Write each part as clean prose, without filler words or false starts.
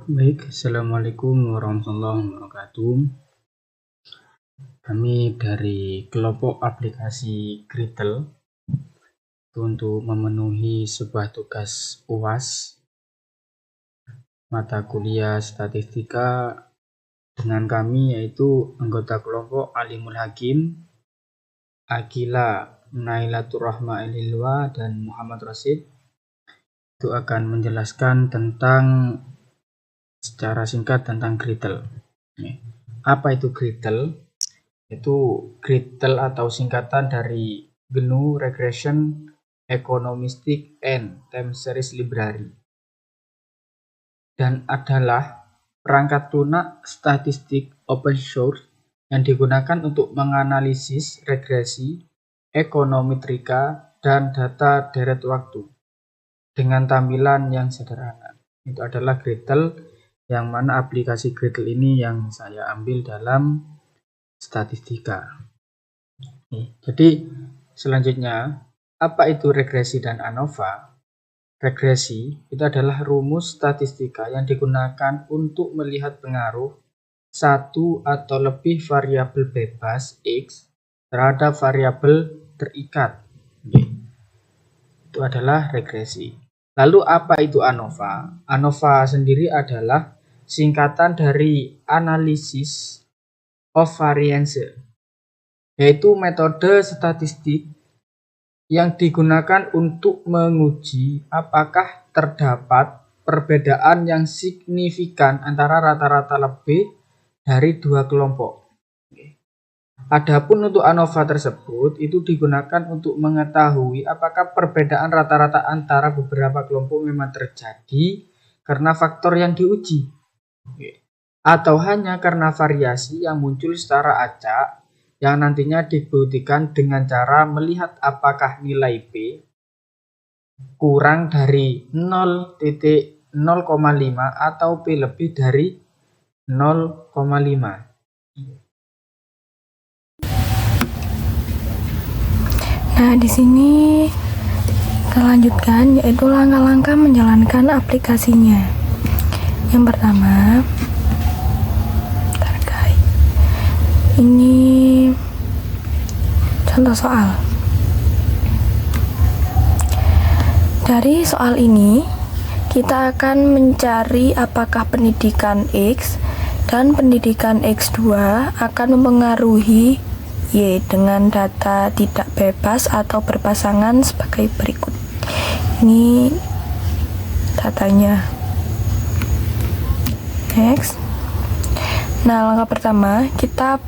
Baik, Assalamualaikum warahmatullahi wabarakatuh. Kami dari kelompok aplikasi Gradle untuk memenuhi sebuah tugas UAS mata kuliah statistika dengan kami yaitu anggota kelompok Alimul Hakim, Akila Nailatur Rahma Elilwa dan Muhammad Rasid. Itu akan menjelaskan tentang secara singkat tentang Gradle. Apa itu Gradle? Itu Gradle atau singkatan dari GNU Regression Econometric and Time Series Library, dan adalah perangkat lunak statistik open source yang digunakan untuk menganalisis regresi, ekonometrika, dan data deret waktu dengan tampilan yang sederhana. Itu adalah Gradle, yang mana aplikasi Gradle ini yang saya ambil dalam statistika. Jadi selanjutnya, apa itu regresi dan ANOVA? Regresi itu adalah rumus statistika yang digunakan untuk melihat pengaruh satu atau lebih variabel bebas X terhadap variabel terikat. Itu adalah regresi. Lalu apa itu ANOVA? ANOVA sendiri adalah singkatan dari analisis of variance, yaitu metode statistik yang digunakan untuk menguji apakah terdapat perbedaan yang signifikan antara rata-rata lebih dari dua kelompok. Adapun untuk ANOVA tersebut itu digunakan untuk mengetahui apakah perbedaan rata-rata antara beberapa kelompok memang terjadi karena faktor yang diuji, atau hanya karena variasi yang muncul secara acak yang nantinya dibuktikan dengan cara melihat apakah nilai P kurang dari 0,5 atau P lebih dari 0,5. Nah, di sini kita lanjutkan, yaitu langkah-langkah menjalankan aplikasinya. Yang pertama, ini contoh soal. Dari soal ini, kita akan mencari apakah pendidikan X dan pendidikan X2 akan mempengaruhi Y dengan data tidak bebas atau berpasangan sebagai berikut. Ini datanya. Next. Nah, langkah pertama, kita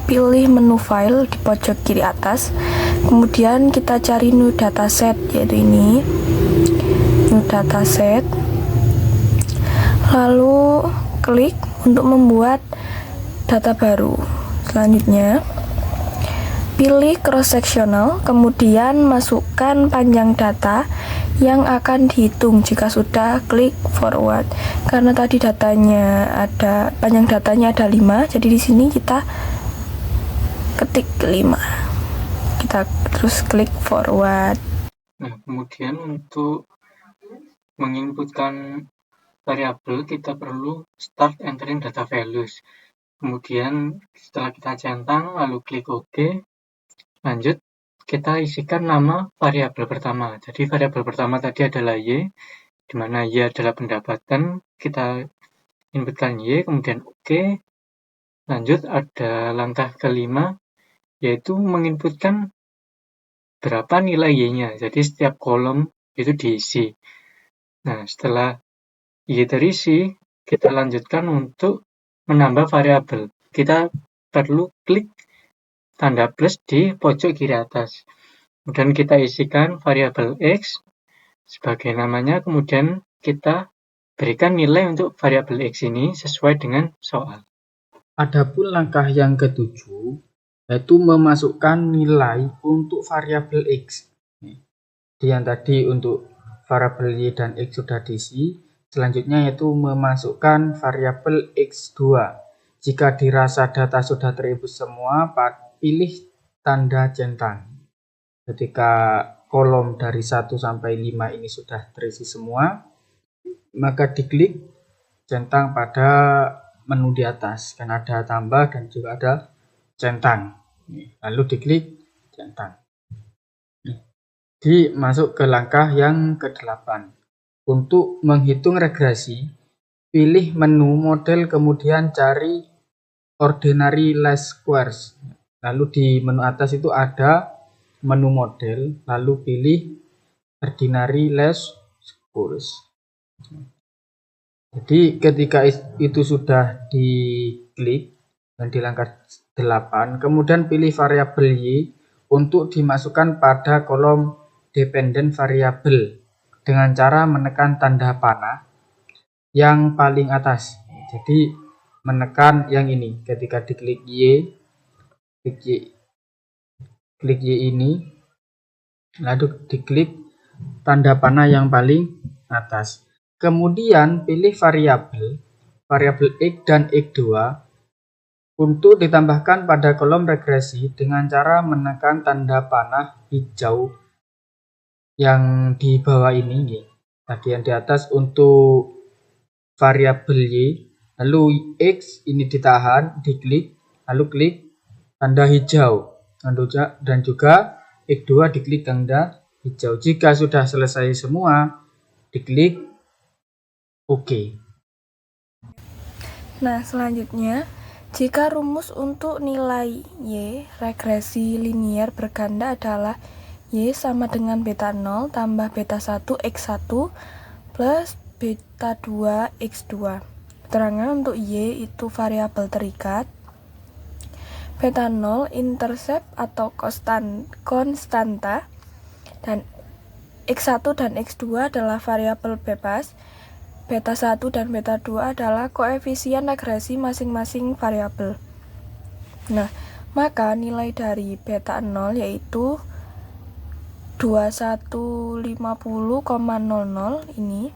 pilih menu file di pojok kiri atas. Kemudian kita cari new dataset, yaitu ini. New dataset. Lalu klik untuk membuat data baru. Selanjutnya, pilih cross-sectional, kemudian masukkan panjang data yang akan dihitung. Jika sudah, klik forward. Karena tadi panjang datanya ada 5, jadi di sini kita ketik 5. Kita terus klik forward. Nah, kemudian untuk menginputkan variabel kita perlu start entering data values. Kemudian setelah kita centang lalu klik OK. Lanjut, kita isikan nama variabel pertama. Jadi variabel pertama tadi adalah Y, di mana Y adalah pendapatan. Kita inputkan Y, kemudian OK. Lanjut, ada langkah kelima, yaitu menginputkan berapa nilai Y-nya. Jadi setiap kolom itu diisi. Nah, setelah Y terisi, kita lanjutkan untuk menambah variabel. Kita perlu klik tanda plus di pojok kiri atas. Kemudian kita isikan variabel X sebagai namanya, kemudian kita berikan nilai untuk variabel X ini sesuai dengan soal. Adapun langkah yang ketujuh, yaitu memasukkan nilai untuk variabel X. Yang tadi untuk variabel Y dan X sudah diisi. Selanjutnya yaitu memasukkan variabel X2. Jika dirasa data sudah terinput semua, pilih tanda centang. Ketika kolom dari 1 sampai 5 ini sudah terisi semua, maka diklik centang pada menu di atas, kan ada tambah dan juga ada centang. Lalu diklik centang. Masuk ke langkah yang ke-8. Untuk menghitung regresi, pilih menu model kemudian cari ordinary least squares. Lalu di menu atas itu ada menu model, lalu pilih ordinary least squares. Jadi ketika itu sudah diklik dan di langkah 8, kemudian pilih variabel Y untuk dimasukkan pada kolom dependent variable dengan cara menekan tanda panah yang paling atas. Jadi menekan yang ini ketika diklik Y, klik Y ini, lalu diklik tanda panah yang paling atas. Kemudian pilih variabel X dan X2 untuk ditambahkan pada kolom regresi dengan cara menekan tanda panah hijau yang di bawah ini. Tadi yang di atas untuk variabel Y, lalu X ini ditahan, diklik, lalu klik tanda hijau, dan juga X2 diklik tanda hijau. Jika sudah selesai semua, diklik OK. Nah, selanjutnya, jika rumus untuk nilai Y regresi linier berganda adalah Y sama dengan beta 0 tambah beta 1 X1 plus beta 2 X2. Keterangan untuk Y itu variabel terikat, beta 0 intercept atau konstanta, dan X1 dan X2 adalah variabel bebas. Beta 1 dan beta 2 adalah koefisien regresi masing-masing variabel. Nah, maka nilai dari beta 0 yaitu 2150,00 ini.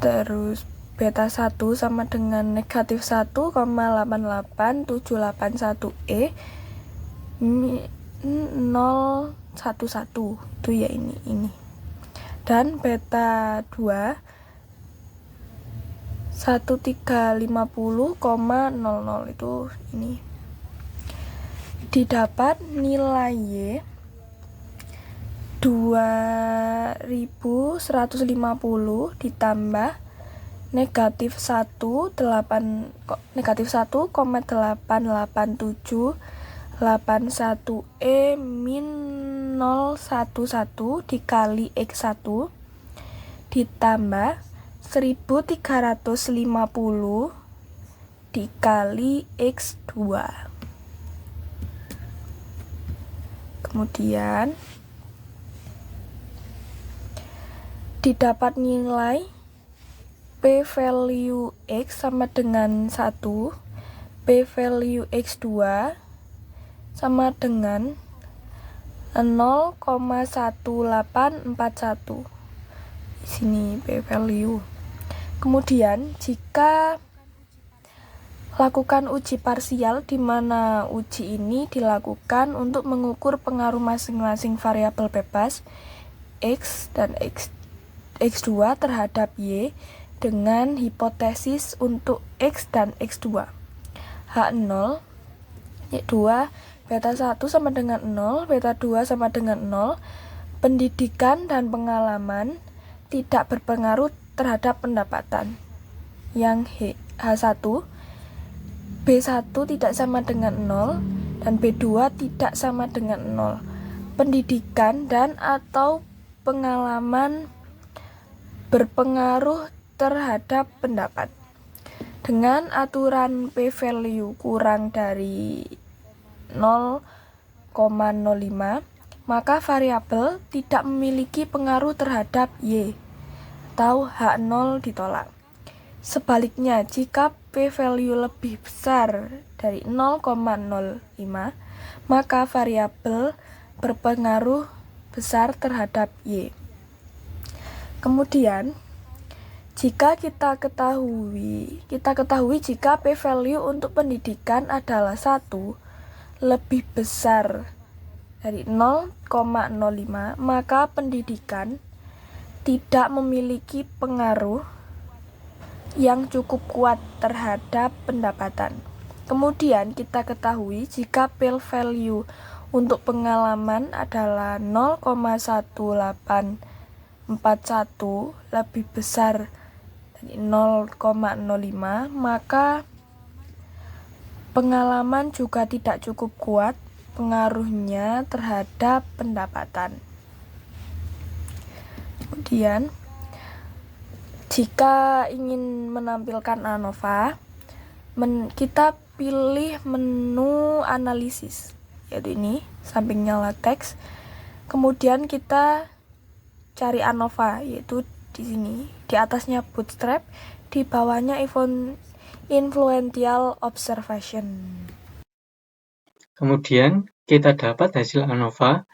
Terus beta 1 sama dengan negatif 1,88781E 011 itu ya ini. Dan beta 2 1350,00 itu ini. Didapat nilai Y 2150 ditambah negatif 1,88781E min 011 dikali X1 ditambah 1350 dikali X2. Kemudian didapat nilai P value X sama dengan 1, P value X2 sama dengan 0,1841. Di sini P value. Kemudian jika lakukan uji parsial, di mana uji ini dilakukan untuk mengukur pengaruh masing-masing variabel bebas X dan X2 terhadap Y dengan hipotesis untuk X dan X2. H0 2 beta 1 sama dengan 0, beta 2 sama dengan 0. Pendidikan dan pengalaman tidak berpengaruh terhadap pendapatan. Yang H1 B1 tidak sama dengan 0 dan B2 tidak sama dengan 0. Pendidikan dan atau pengalaman berpengaruh terhadap pendapat. Dengan aturan P value kurang dari 0,05, maka variabel tidak memiliki pengaruh terhadap Y atau H0 ditolak. Sebaliknya, jika P value lebih besar dari 0,05, maka variabel berpengaruh besar terhadap Y. Kemudian, jika kita ketahui jika P value untuk pendidikan adalah 1 lebih besar dari 0,05, maka pendidikan tidak memiliki pengaruh yang cukup kuat terhadap pendapatan. Kemudian kita ketahui jika p-value untuk pengalaman adalah 0,1841 lebih besar dari 0,05, maka pengalaman juga tidak cukup kuat pengaruhnya terhadap pendapatan. Kemudian, jika ingin menampilkan ANOVA, kita pilih menu analisis, yaitu ini, sampingnya LaTeX. Kemudian kita cari ANOVA, yaitu di sini, di atasnya Bootstrap, di bawahnya Influential Observation. Kemudian kita dapat hasil ANOVA,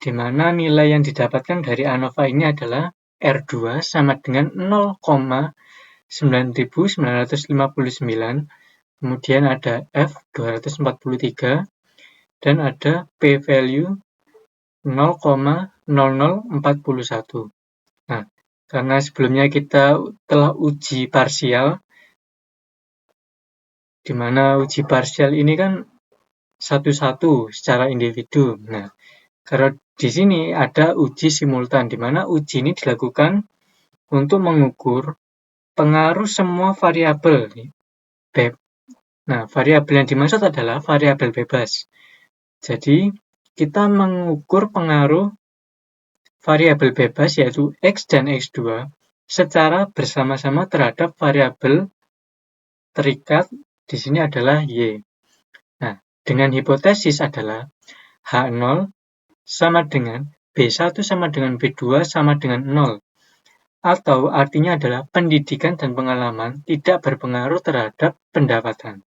di mana nilai yang didapatkan dari ANOVA ini adalah R2 sama dengan 0,9959, kemudian ada F 243, dan ada p-value 0,0041. Nah, karena sebelumnya kita telah uji parsial, di mana uji parsial ini kan satu-satu secara individu. Nah, karena di sini ada uji simultan, di mana uji ini dilakukan untuk mengukur pengaruh semua variabel. Nah, variabel yang dimaksud adalah variabel bebas. Jadi, kita mengukur pengaruh variabel bebas yaitu X dan X2 secara bersama-sama terhadap variabel terikat di sini adalah Y. Nah, dengan hipotesis adalah H0 sama dengan B1 sama dengan B2 sama dengan 0. Atau artinya adalah pendidikan dan pengalaman tidak berpengaruh terhadap pendapatan.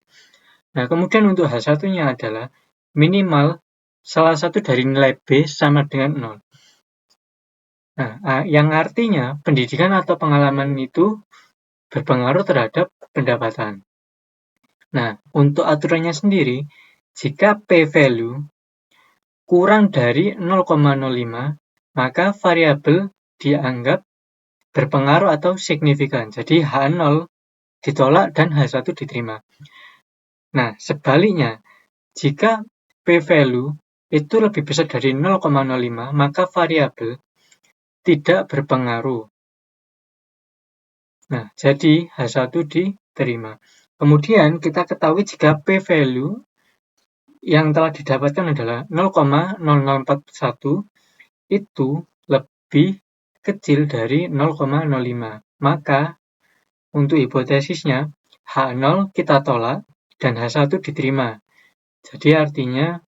Nah, kemudian untuk H1-nya adalah minimal salah satu dari nilai B sama dengan 0. Nah, yang artinya pendidikan atau pengalaman itu berpengaruh terhadap pendapatan. Nah, untuk aturannya sendiri, jika p-value kurang dari 0,05, maka variabel dianggap berpengaruh atau signifikan. Jadi H0 ditolak dan H1 diterima. Nah, sebaliknya, jika p-value itu lebih besar dari 0,05, maka variabel tidak berpengaruh. Nah, jadi H1 diterima. Kemudian kita ketahui jika p-value yang telah didapatkan adalah 0,0041, itu lebih kecil dari 0,05. Maka untuk hipotesisnya H0 kita tolak dan H1 diterima. Jadi artinya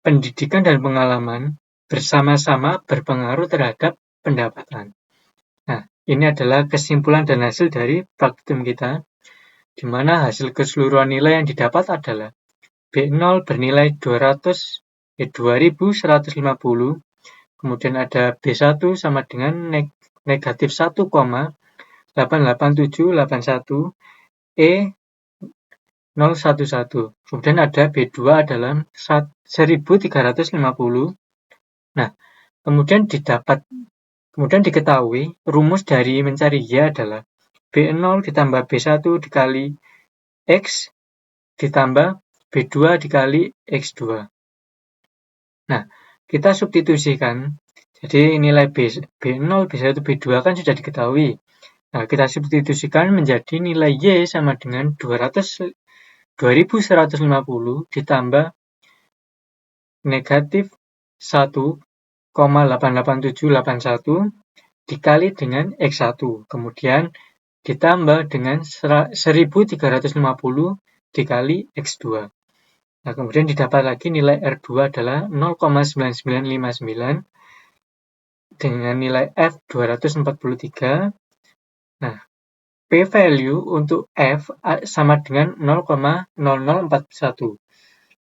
pendidikan dan pengalaman bersama-sama berpengaruh terhadap pendapatan. Nah, ini adalah kesimpulan dan hasil dari praktikum kita, di mana hasil keseluruhan nilai yang didapat adalah B0 bernilai 2150, kemudian ada B1 sama dengan negatif 1,88781, E 011. Kemudian ada B2 adalah 1350. Nah, kemudian diketahui rumus dari mencari Y adalah B0 ditambah B1 dikali X ditambah B2 dikali X2. Nah, kita substitusikan. Jadi nilai B0, B1, B2 kan sudah diketahui. Nah, kita substitusikan menjadi nilai Y sama dengan 2150 ditambah negatif 1,88781 dikali dengan X1. Kemudian ditambah dengan 1350 dikali X2. Nah, kemudian didapat lagi nilai R2 adalah 0,9959 dengan nilai F 243. Nah, p-value untuk F sama dengan 0,0041.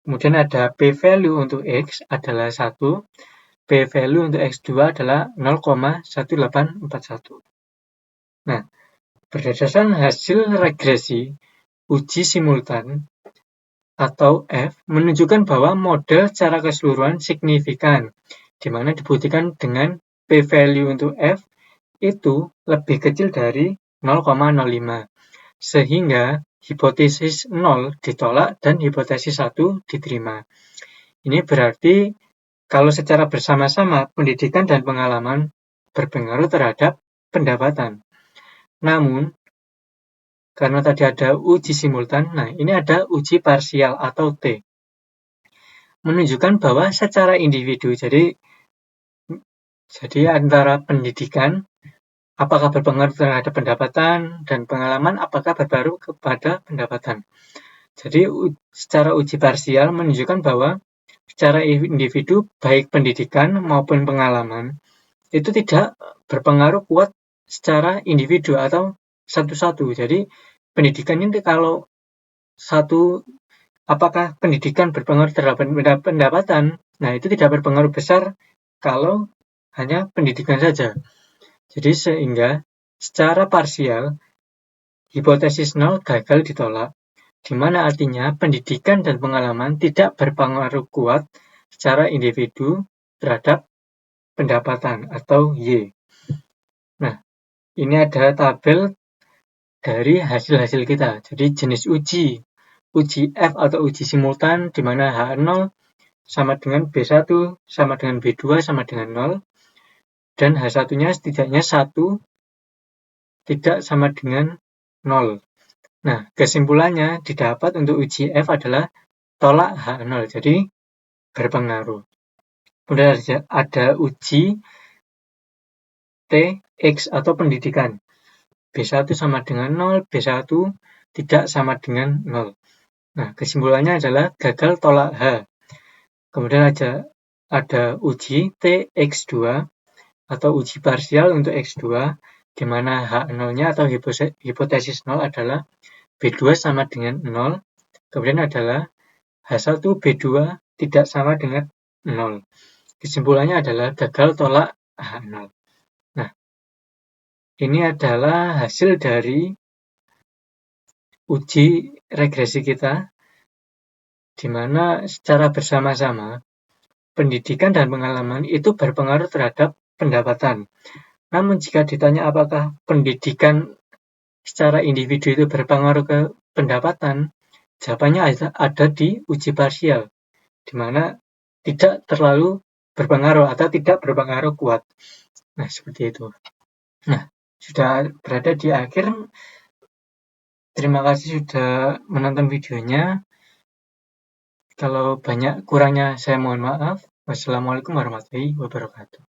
Kemudian ada p-value untuk X adalah 1, p-value untuk X2 adalah 0,1841. Nah, berdasarkan hasil regresi uji simultan atau F menunjukkan bahwa model secara keseluruhan signifikan, di mana dibuktikan dengan p-value untuk F itu lebih kecil dari 0,05. Sehingga hipotesis 0 ditolak dan hipotesis 1 diterima. Ini berarti kalau secara bersama-sama pendidikan dan pengalaman berpengaruh terhadap pendapatan. Namun, karena tadi ada uji simultan, nah ini ada uji parsial atau T. Menunjukkan bahwa secara individu, jadi antara pendidikan apakah berpengaruh terhadap pendapatan dan pengalaman apakah berpengaruh kepada pendapatan. Jadi secara uji parsial menunjukkan bahwa secara individu baik pendidikan maupun pengalaman itu tidak berpengaruh kuat secara individu atau satu-satu. Jadi pendidikan ini kalau apakah pendidikan berpengaruh terhadap pendapatan? Nah, itu tidak berpengaruh besar kalau hanya pendidikan saja. Jadi sehingga secara parsial hipotesis 0 gagal ditolak, di mana artinya pendidikan dan pengalaman tidak berpengaruh kuat secara individu terhadap pendapatan atau Y. Nah, ini ada tabel dari hasil-hasil kita. Jadi jenis uji F atau uji simultan di mana H0 sama dengan B1 sama dengan B2 sama dengan 0 dan H1-nya setidaknya 1 tidak sama dengan 0. Nah, kesimpulannya didapat untuk uji F adalah tolak H0, jadi berpengaruh. Kemudian ada uji T, X atau pendidikan. B1 sama dengan 0, B1 tidak sama dengan 0. Nah, kesimpulannya adalah gagal tolak H. Kemudian ada uji TX2 atau uji parsial untuk X2, di mana H0-nya atau hipotesis 0 adalah B2 sama dengan 0. Kemudian adalah H1 B2 tidak sama dengan 0. Kesimpulannya adalah gagal tolak H0. Nah, ini adalah hasil dari uji regresi kita, di mana secara bersama-sama pendidikan dan pengalaman itu berpengaruh terhadap pendapatan. Namun jika ditanya apakah pendidikan secara individu itu berpengaruh ke pendapatan, jawabannya ada di uji parsial, di mana tidak terlalu berpengaruh atau tidak berpengaruh kuat. Nah, seperti itu. Nah, sudah berada di akhir. Terima kasih sudah menonton videonya. Kalau banyak kurangnya saya mohon maaf. Wassalamualaikum warahmatullahi wabarakatuh.